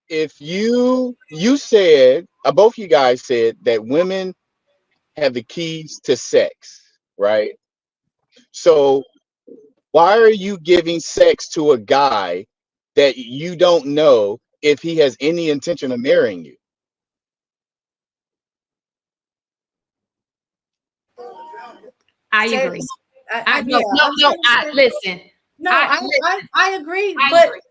if you said, both you guys said that women have the keys to sex, right? So why are you giving sex to a guy that you don't know if he has any intention of marrying you? I Say, agree. yeah, I'm No. trying to say, Listen. no, I agree, I agree.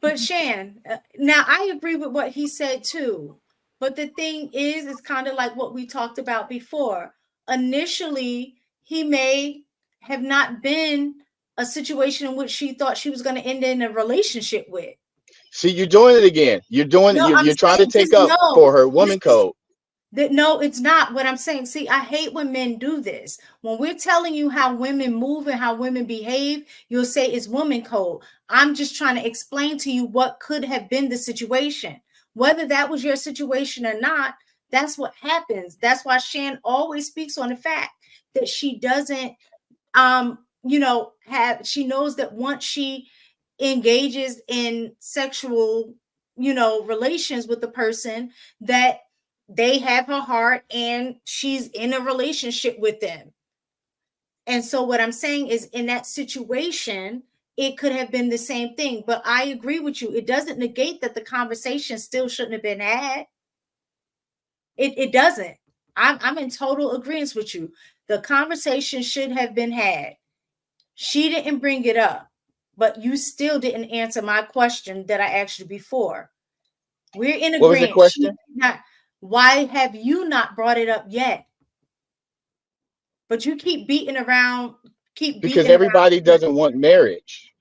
but Shan, now I agree with what he said too. But the thing is, it's kind of like what we talked about before. Initially, he may have not been a situation in which she thought she was going to end in a relationship with. See, you're doing it again. You're doing it. No, I'm You're trying to saying take just up no. for her woman This is code. that no, it's not what I'm saying. See, I hate when men do this. When we're telling you how women move and how women behave, you'll say it's woman code. I'm just trying to explain to you what could have been the situation. Whether that was your situation or not, that's what happens. That's why Shan always speaks on the fact that she doesn't have she knows that once she engages in sexual, relations with the person, that they have her heart and she's in a relationship with them. And so what I'm saying is in that situation, it could have been the same thing. But I agree with you. It doesn't negate that the conversation still shouldn't have been had. It doesn't. I'm in total agreement with you. The conversation should have been had. She didn't bring it up, but you still didn't answer my question that I asked you before. We're in What was the agreement. question? Why have you not brought it up yet? But you keep beating around, Because everybody doesn't want marriage.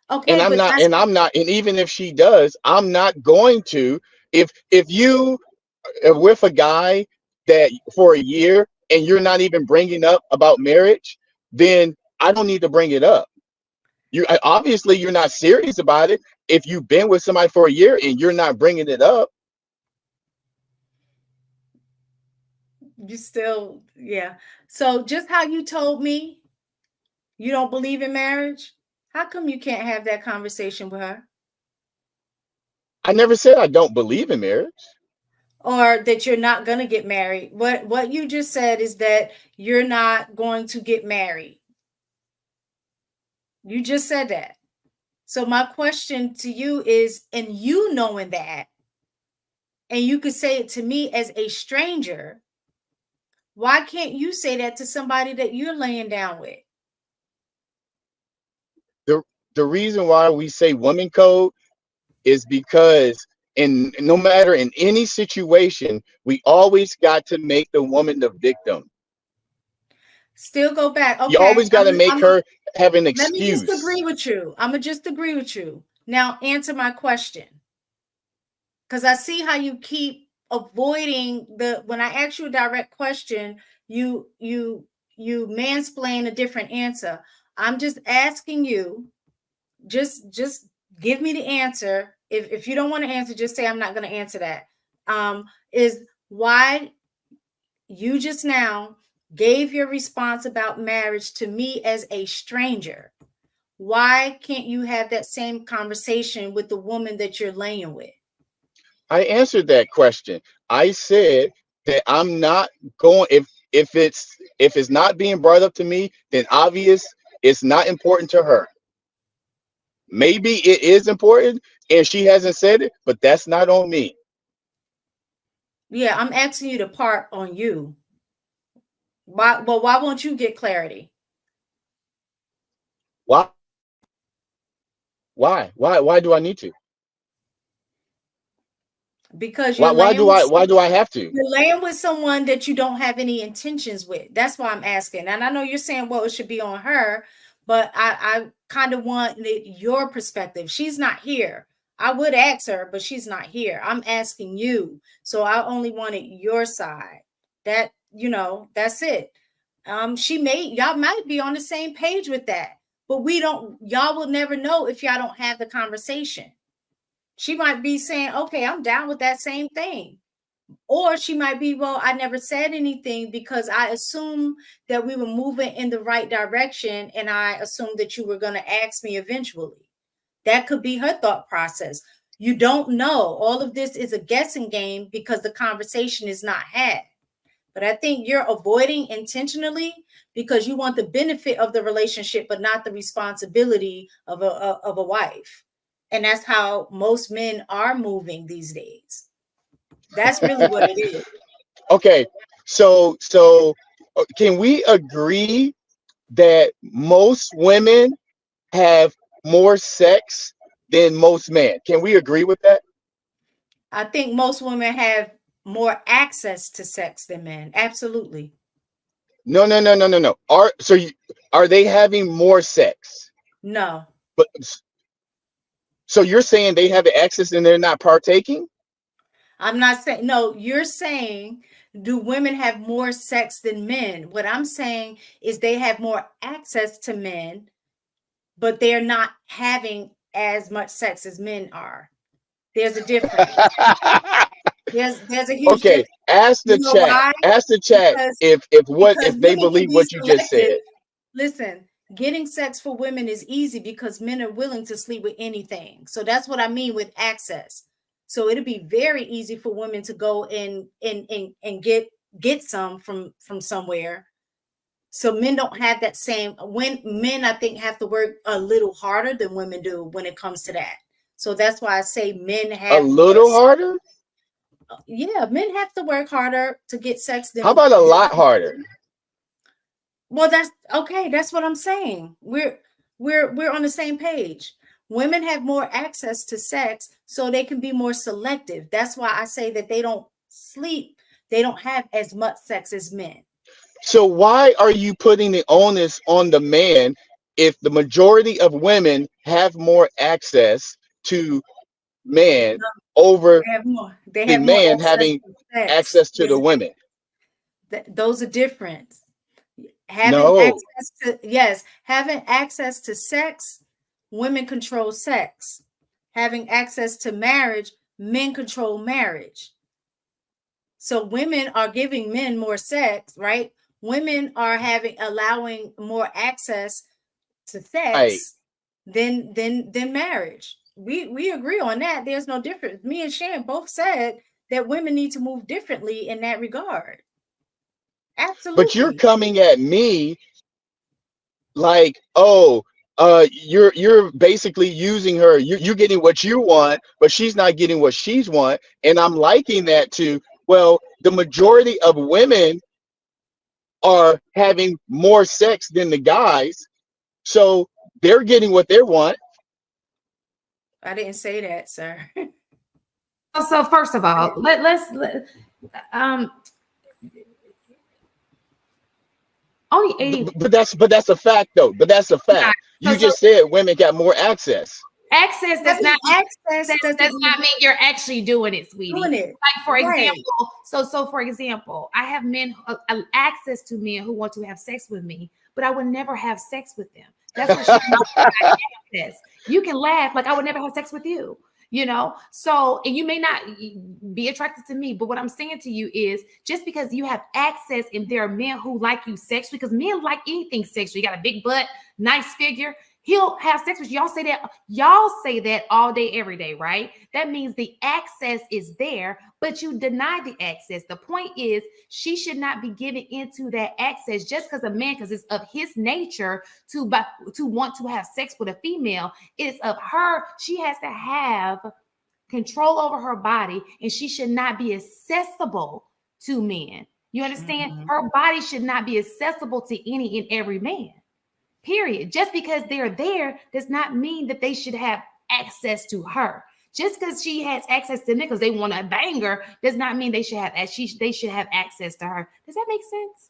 And Okay, I'm but not, that's and I'm not, and even if she does, I'm not going to. If you are with a guy that for a year and you're not even bringing up about marriage, then I don't need to bring it up. Obviously you're not serious about it. If you've been with somebody for a year and you're not bringing it up, you still, yeah. So just how you told me you don't believe in marriage, how come you can't have that conversation with her? I never said I don't believe in marriage. Or that you're not going to get married. What you just said is that you're not going to get married. You just said that. So my question to you is, and you knowing that, and you could say it to me as a stranger, why can't you say that to somebody that you're laying down with? The reason why we say woman code is because in no matter in any situation, we always got to make the woman the victim. Still go back. You Okay. always got to make her have an Let me just excuse. agree with you. I'm going to just agree with you. Now answer my question. Because I see how you keep avoiding when I ask you a direct question, you mansplain a different answer. I'm just asking you, just give me the answer. If you don't want to answer, just say I'm not going to answer that. Is why you just now gave your response about marriage to me as a stranger. Why can't you have that same conversation with the woman that you're laying with? I answered that question. I said that I'm not going if it's not being brought up to me, then obvious it's not important to her. Maybe it is important and she hasn't said it, but that's not on me. Yeah, I'm asking you to part on you. Why won't you get clarity? Why? Why do I need to? Because Why do I have to? you're laying with someone that you don't have any intentions with. That's why I'm asking. And I know you're saying, well, it should be on her, but I kind of want your perspective. She's not here. I would ask her, but she's not here. I'm asking you. So I only wanted your side. That's it. Y'all might be on the same page with that, but y'all will never know if y'all don't have the conversation. She might be saying, okay, I'm down with that same thing. Or she might be, well, I never said anything because I assumed that we were moving in the right direction and I assumed that you were going to ask me eventually. That could be her thought process. You don't know. All of this is a guessing game because the conversation is not had. But I think you're avoiding intentionally because you want the benefit of the relationship, but not the responsibility of a wife. And that's how most men are moving these days. That's really what it is. Okay, so can we agree that most women have more sex than most men? Can we agree with that? I think most women have more access to sex than men. Absolutely. No. Are they having more sex? No. But so you're saying they have access and they're not partaking? I'm not saying, no, you're saying, do women have more sex than men? What I'm saying is they have more access to men, but they're not having as much sex as men are. There's a difference. There's a huge Okay, difference. ask You the know chat. why? Ask the chat Because if they women can believe be what you just selective. said. Listen, getting sex for women is easy because men are willing to sleep with anything. So that's what I mean with access. So it'll be very easy for women to go and get some from somewhere. So men don't have that same, when men I think have to work a little harder than women do when it comes to that. So that's why I say men A have more. little harder? Yeah, men have to work harder to get sex How than. about a lot harder? Well, that's okay. That's what I'm saying. We're on the same page. Women have more access to sex, so they can be more selective. That's why I say that they don't sleep. They don't have as much sex as men. So why are you putting the onus on the man if the majority of women have more access to man over They have more. They the have more man access having to sex. access to the women? Those are different. Having No. access to, yes, having access to sex, women control sex. Having access to marriage, men control marriage. So women are giving men more sex, right? Women are allowing more access to Right. sex than marriage. We agree on that. There's no difference. Me and Shan both said that women need to move differently in that regard. But you're Absolutely. coming at me like, oh, you're basically using her. You're getting what you want, but she's not getting what she's want. And I'm liking that to, well, the majority of women are having more sex than the guys, so they're getting what they want. I didn't say that, sir. So first of all, let's only 80. But that's a fact though. But that's a fact. You So just said women got more access. access does Having not access doesn't does not mean mean you're actually doing it, sweetie. doing it. Like for Right. example, so for example, I have men access to men who want to have sex with me, but I would never have sex with them. That's what she access. You can laugh like I would never have sex with you. You know, so and you may not be attracted to me, but what I'm saying to you is just because you have access and there are men who like you sexually, because men like anything sexual. You got a big butt, nice figure. He'll have sex with you. Y'all say that all day, every day, right? That means the access is there, but you deny the access. The point is, she should not be giving into that access just because a man, because it's of his nature to want to have sex with a female. It's of her. She has to have control over her body, and she should not be accessible to men. You understand? Mhm. Her body should not be accessible to any and every man. Period. Just because they're there does not mean that they should have access to her. Just because she has access to me because they want to bang her does not mean they should have access to her. Does that make sense?